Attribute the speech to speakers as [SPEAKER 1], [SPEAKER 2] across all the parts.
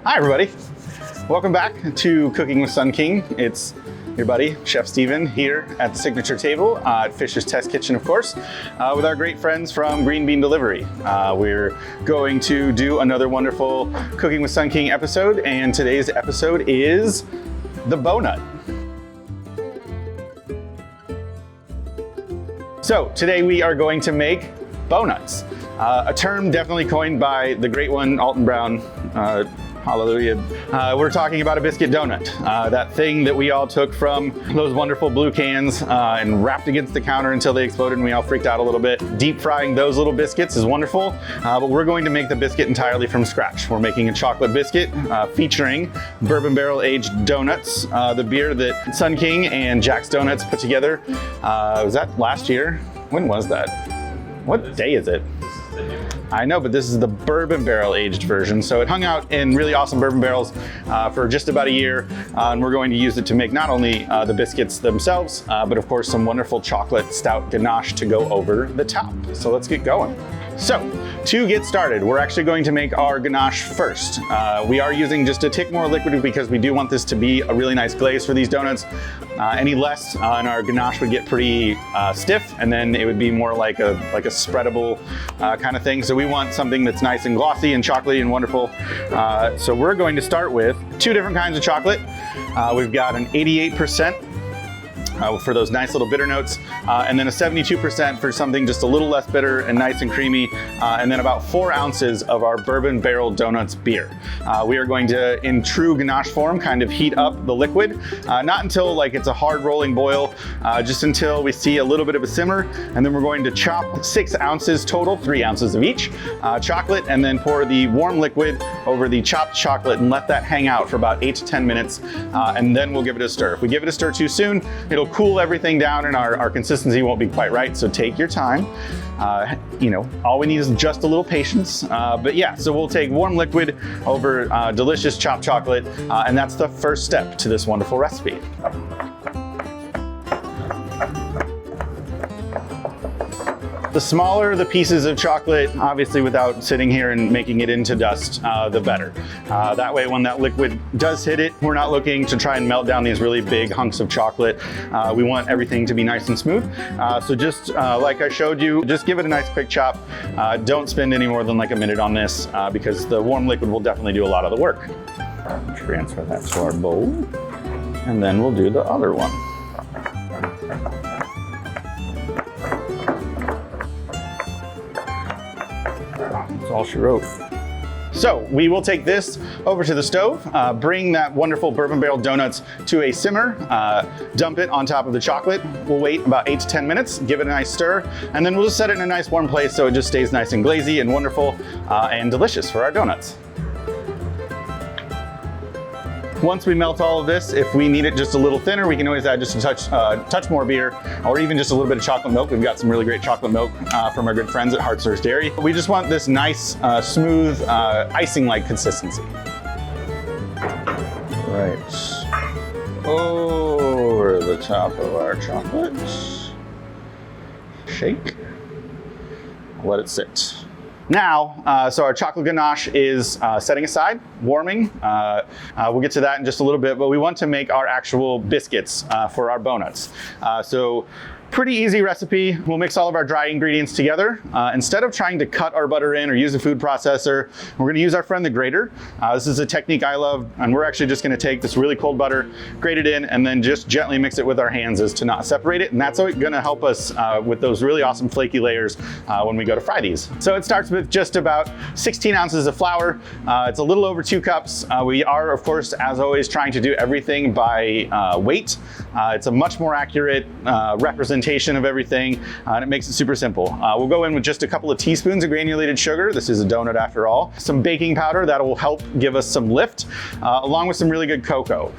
[SPEAKER 1] Hi everybody, welcome back to Cooking with Sun King. It's your buddy, Chef Steven, here at the signature table at Fisher's Test Kitchen, of course, with our great friends from Green Bean Delivery. We're going to do another wonderful Cooking with Sun King episode, and today's episode is the bow nut. So today we are going to make bow nuts, a term definitely coined by the great one, Alton Brown. Hallelujah. We're talking about a biscuit donut, that thing that we all took from those wonderful blue cans and wrapped against the counter until they exploded and we all freaked out a little bit. Deep frying those little biscuits is wonderful, but we're going to make the biscuit entirely from scratch. We're making a chocolate biscuit featuring bourbon barrel aged donuts, the beer that Sun King and Jack's Donuts put together. Was that last year? When was that? What day is it? I know, but this is the bourbon barrel aged version. So it hung out in really awesome bourbon barrels for just about a year. And we're going to use it to make not only the biscuits themselves, but of course some wonderful chocolate stout ganache to go over the top. So let's get going. So to get started, we're actually going to make our ganache first. We are using just a tick more liquid because we do want this to be a really nice glaze for these donuts. Any less and our ganache would get pretty stiff, and then it would be more like a spreadable kind of thing. So we want something that's nice and glossy and chocolatey and wonderful. So we're going to start with two different kinds of chocolate. We've got an 88% for those nice little bitter notes, and then a 72% for something just a little less bitter and nice and creamy, and then about 4 ounces of our bourbon barrel donuts beer. We are going to, in true ganache form, kind of heat up the liquid, not until like it's a hard rolling boil, just until we see a little bit of a simmer, and then we're going to chop 6 ounces total, 3 ounces of each, chocolate, and then pour the warm liquid over the chopped chocolate and let that hang out for about 8 to 10 minutes, and then we'll give it a stir. If we give it a stir too soon, it'll cool everything down and our consistency won't be quite right, so take your time. You know, all we need is just a little patience. But yeah, so we'll take warm liquid over delicious chopped chocolate, and that's the first step to this wonderful recipe. The smaller the pieces of chocolate, obviously without sitting here and making it into dust, the better. That way when that liquid does hit it, we're not looking to try and melt down these really big hunks of chocolate. We want everything to be nice and smooth. So just like I showed you, just give it a nice quick chop. Don't spend any more than like a minute on this because the warm liquid will definitely do a lot of the work. Transfer that to our bowl, and then we'll do the other one. That's all she wrote. So we will take this over to the stove, bring that wonderful bourbon barrel donuts to a simmer, dump it on top of the chocolate. We'll wait about 8 to 10 minutes, give it a nice stir, and then we'll just set it in a nice warm place so it just stays nice and glazy and wonderful and delicious for our donuts. Once we melt all of this, if we need it just a little thinner, we can always add just a touch more beer, or even just a little bit of chocolate milk. We've got some really great chocolate milk from our good friends at Hartzler's Dairy. We just want this nice, smooth, icing-like consistency. Right over the top of our chocolate. Shake. Let it sit. Now, so our chocolate ganache is setting aside, warming. We'll get to that in just a little bit, but we want to make our actual biscuits for our bow nuts. So pretty easy recipe. We'll mix all of our dry ingredients together. Instead of trying to cut our butter in or use a food processor, we're gonna use our friend the grater. This is a technique I love, and we're actually just gonna take this really cold butter, grate it in, and then just gently mix it with our hands as to not separate it. And that's gonna help us with those really awesome flaky layers when we go to fry these. So it starts with just about 16 ounces of flour. It's a little over 2 cups. We are, of course, as always, trying to do everything by weight. It's a much more accurate representation of everything, and it makes it super simple. We'll go in with just a couple of teaspoons of granulated sugar. This is a donut after all. Some baking powder that will help give us some lift, along with some really good cocoa.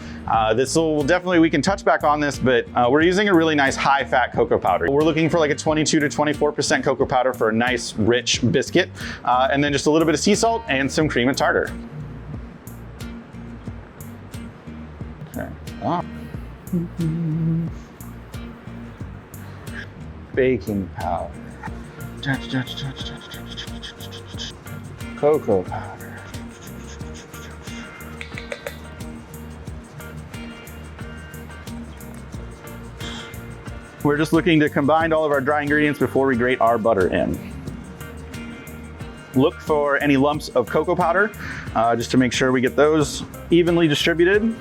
[SPEAKER 1] This will definitely, we can touch back on this, but we're using a really nice high-fat cocoa powder. We're looking for like a 22 to 24% cocoa powder for a nice, rich biscuit, and then just a little bit of sea salt and some cream and tartar. Okay. Baking powder, cocoa powder, We're just looking to combine all of our dry ingredients before we grate our butter in. Look for any lumps of cocoa powder, just to make sure we get those evenly distributed.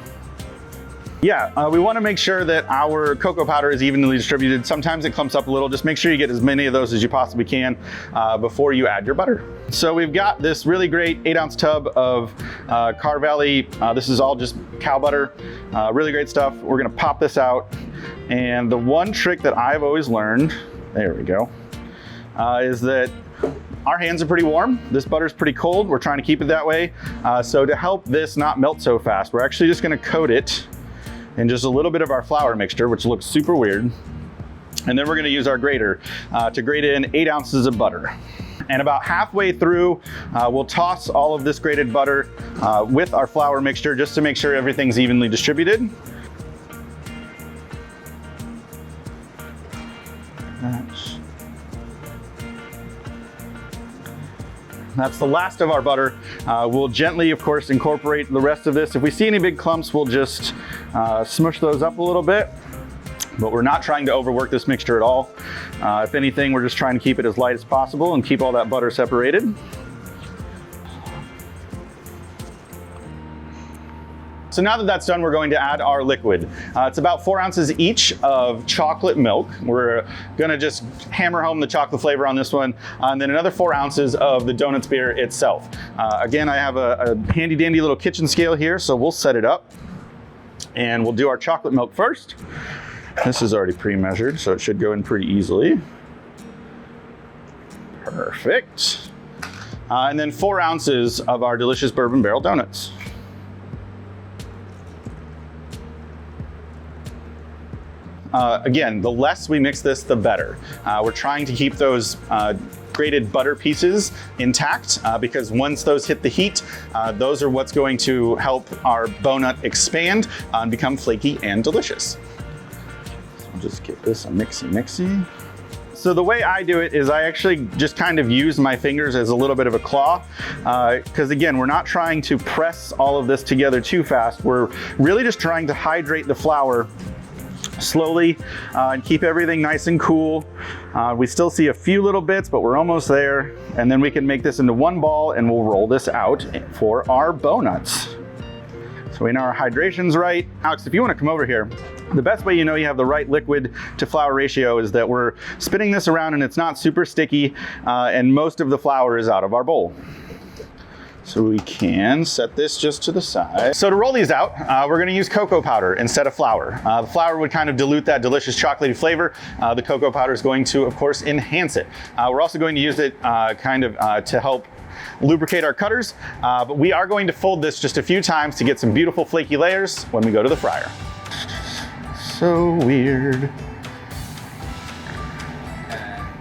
[SPEAKER 1] Yeah, we want to make sure that our cocoa powder is evenly distributed. Sometimes it clumps up a little. Just make sure you get as many of those as you possibly can before you add your butter. So we've got this really great 8-ounce tub of Car Valley. This is all just cow butter. Really great stuff. We're gonna pop this out. And the one trick that I've always learned, there we go, is that our hands are pretty warm. This butter's pretty cold. We're trying to keep it that way. So to help this not melt so fast, we're actually just gonna coat it in just a little bit of our flour mixture, which looks super weird. And then we're gonna use our grater to grate in 8 ounces of butter. And about halfway through, we'll toss all of this grated butter with our flour mixture just to make sure everything's evenly distributed. That's the last of our butter. We'll gently, of course, incorporate the rest of this. If we see any big clumps, we'll just smush those up a little bit. But we're not trying to overwork this mixture at all. If anything, we're just trying to keep it as light as possible and keep all that butter separated. So now that that's done, we're going to add our liquid. It's about 4 ounces each of chocolate milk. We're gonna just hammer home the chocolate flavor on this one. And then another 4 ounces of the donuts beer itself. Again, I have a handy dandy little kitchen scale here, so we'll set it up. And we'll do our chocolate milk first. This is already pre-measured, so it should go in pretty easily. Perfect. And then 4 ounces of our delicious bourbon barrel donuts. Again, the less we mix this, the better. We're trying to keep those grated butter pieces intact because once those hit the heat, those are what's going to help our donut expand and become flaky and delicious. So I'll just give this a mixy. So the way I do it is I actually just kind of use my fingers as a little bit of a claw, because again, we're not trying to press all of this together too fast. We're really just trying to hydrate the flour slowly and keep everything nice and cool. We still see a few little bits, but we're almost there. And then we can make this into one ball and we'll roll this out for our donuts. So we know our hydration's right. Alex, if you want to come over here, the best way you know you have the right liquid to flour ratio is that we're spinning this around and it's not super sticky and most of the flour is out of our bowl. So we can set this just to the side. So to roll these out, we're gonna use cocoa powder instead of flour. The flour would kind of dilute that delicious chocolatey flavor. The cocoa powder is going to, of course, enhance it. We're also going to use it to help lubricate our cutters, but we are going to fold this just a few times to get some beautiful flaky layers when we go to the fryer. So weird.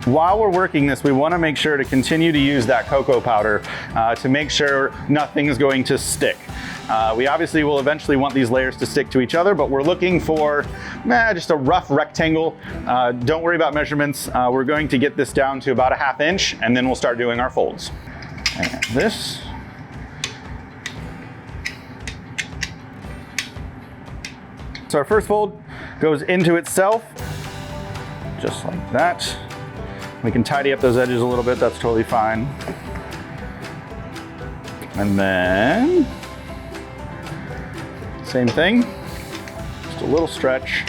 [SPEAKER 1] While we're working this, we want to make sure to continue to use that cocoa powder to make sure nothing is going to stick. We obviously will eventually want these layers to stick to each other, but we're looking for just a rough rectangle. Don't worry about measurements. We're going to get this down to about a 1/2 inch, and then we'll start doing our folds. And this. So our first fold goes into itself, just like that. We can tidy up those edges a little bit, that's totally fine. And then, same thing, just a little stretch.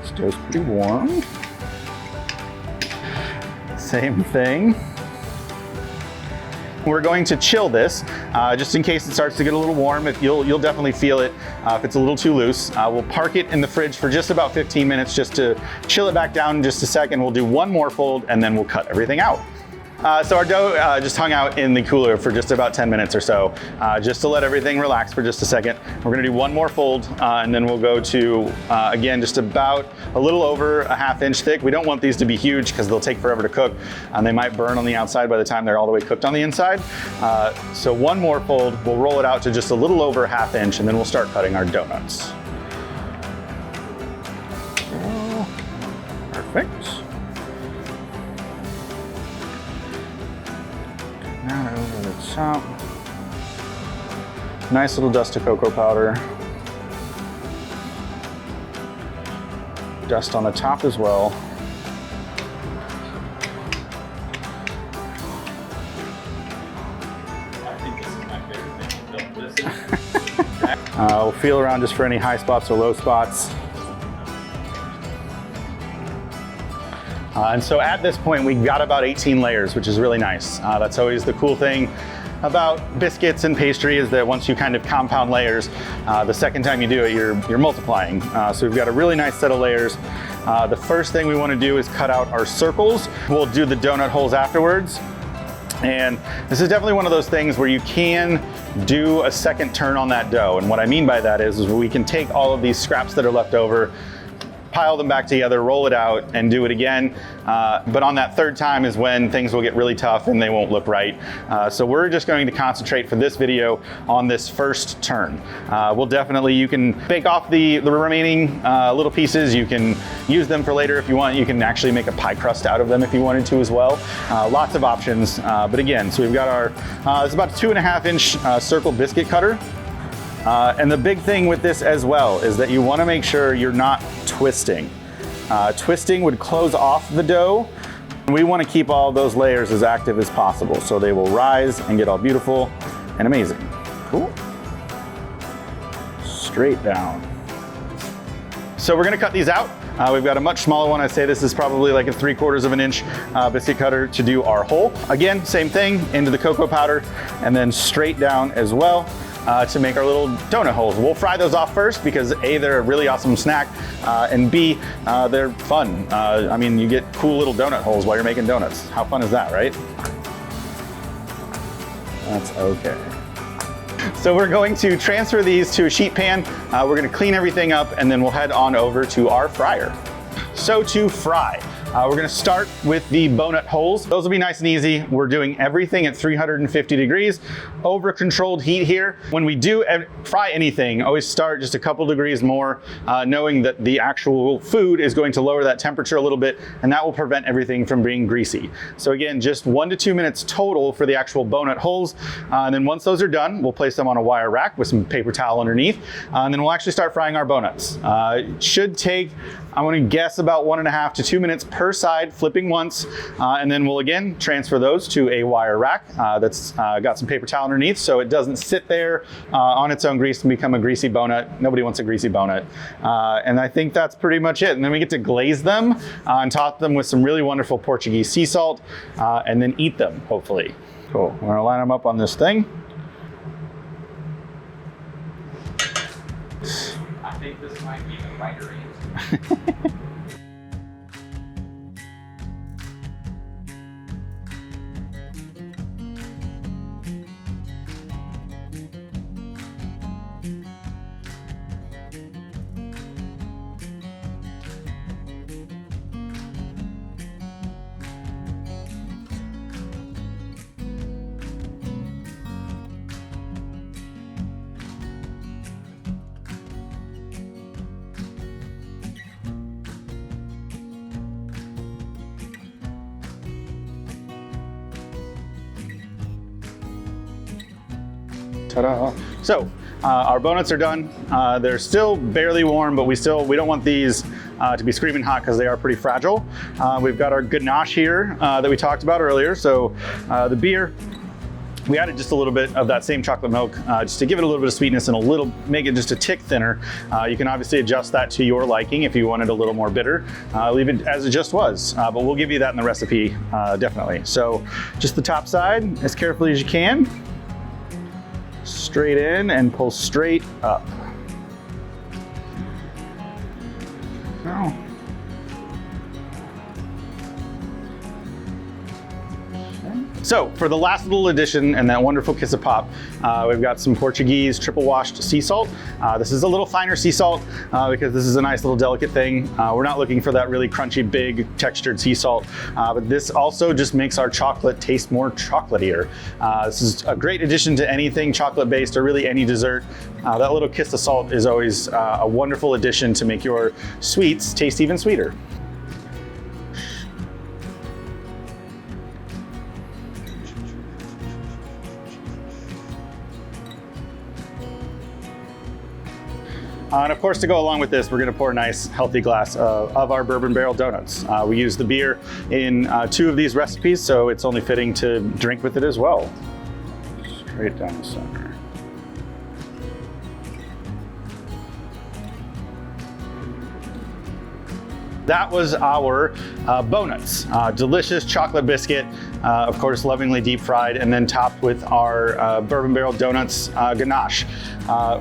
[SPEAKER 1] Stow's pretty warm. Same thing. We're going to chill this, just in case it starts to get a little warm. You'll definitely feel it if it's a little too loose. We'll park it in the fridge for just about 15 minutes just to chill it back down in just a second. We'll do one more fold and then we'll cut everything out. So our dough just hung out in the cooler for just about 10 minutes or so, just to let everything relax for just a second. We're gonna do one more fold and then we'll go to, again, just about a little over a 1/2 inch thick. We don't want these to be huge because they'll take forever to cook and they might burn on the outside by the time they're all the way cooked on the inside. So one more fold, we'll roll it out to just a little over a 1/2 inch and then we'll start cutting our donuts. Perfect. Now over the top. Nice little dust of cocoa powder. dust on the top as well. We'll feel around just for any high spots or low spots. And so at this point, we got about 18 layers, which is really nice. That's always the cool thing about biscuits and pastry, is that once you kind of compound layers, the second time you do it, you're multiplying. So we've got a really nice set of layers. The first thing we want to do is cut out our circles. We'll do the donut holes afterwards. And this is definitely one of those things where you can do a second turn on that dough. And what I mean by that is we can take all of these scraps that are left over, pile them back together, roll it out, and do it again. But on that third time is when things will get really tough and they won't look right. So we're just going to concentrate for this video on this first turn. You can bake off the remaining little pieces. You can use them for later if you want. You can actually make a pie crust out of them if you wanted to as well. Lots of options. But again, so we've got our, it's about a 2.5 inch circle biscuit cutter. And the big thing with this as well is that you want to make sure you're not twisting. Twisting would close off the dough. We want to keep all those layers as active as possible so they will rise and get all beautiful and amazing. Cool. Straight down. So we're going to cut these out. We've got a much smaller one. I'd say this is probably like a 3/4 of an inch biscuit cutter to do our hole. Again, same thing, into the cocoa powder and then straight down as well. To make our little donut holes. We'll fry those off first because A, they're a really awesome snack, and B, they're fun. I mean, you get cool little donut holes while you're making donuts. How fun is that, right? That's okay. So we're going to transfer these to a sheet pan. We're going to clean everything up and then we'll head on over to our fryer. So to fry. We're going to start with the donut holes. Those will be nice and easy. We're doing everything at 350 degrees, over controlled heat here. When we do fry anything, always start just a couple degrees more, knowing that the actual food is going to lower that temperature a little bit, and that will prevent everything from being greasy. So again, just 1 to 2 minutes total for the actual donut holes. And then once those are done, we'll place them on a wire rack with some paper towel underneath, and then we'll actually start frying our donuts. It should take, I want to guess, about 1.5 to 2 minutes per side, flipping once, and then we'll again transfer those to a wire rack that's got some paper towel underneath so it doesn't sit there on its own grease and become a greasy donut. Nobody wants a greasy donut. And I think that's pretty much it. And then we get to glaze them and top them with some really wonderful Portuguese sea salt and then eat them, hopefully. Cool. We're gonna line them up on this thing.
[SPEAKER 2] I think this might be the right range.
[SPEAKER 1] Ta-da. So our donuts are done. They're still barely warm, but we don't want these to be screaming hot because they are pretty fragile. We've got our ganache here that we talked about earlier. So the beer, we added just a little bit of that same chocolate milk just to give it a little bit of sweetness and make it just a tick thinner. You can obviously adjust that to your liking if you wanted a little more bitter. Leave it as it just was, but we'll give you that in the recipe, definitely. So just the top side as carefully as you can. Straight in and pull straight up. Oh. So for the last little addition and that wonderful kiss of pop, we've got some Portuguese triple washed sea salt. This is a little finer sea salt because this is a nice little delicate thing. We're not looking for that really crunchy, big textured sea salt, but this also just makes our chocolate taste more chocolatier. This is a great addition to anything chocolate based or really any dessert. That little kiss of salt is always a wonderful addition to make your sweets taste even sweeter. And of course, to go along with this, we're going to pour a nice, healthy glass of our bourbon barrel donuts. We use the beer in 2 of these recipes, so it's only fitting to drink with it as well. Straight down the center. That was our Bonuts, delicious chocolate biscuit, of course lovingly deep fried, and then topped with our bourbon barrel donuts ganache.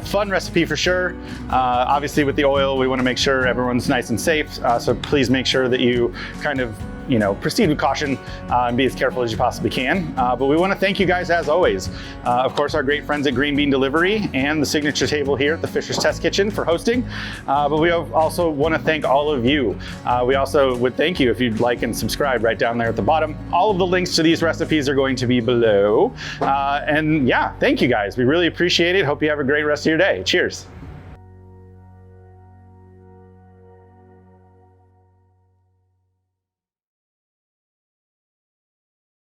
[SPEAKER 1] Fun recipe for sure. Obviously with the oil, we want to make sure everyone's nice and safe, so please make sure that you kind of proceed with caution and be as careful as you possibly can. But we want to thank you guys as always. Of course, our great friends at Green Bean Delivery and the Signature Table here at the Fisher's Test Kitchen for hosting. But we also want to thank all of you. We also would thank you if you'd like and subscribe right down there at the bottom. All of the links to these recipes are going to be below. And yeah, thank you guys. We really appreciate it. Hope you have a great rest of your day. Cheers.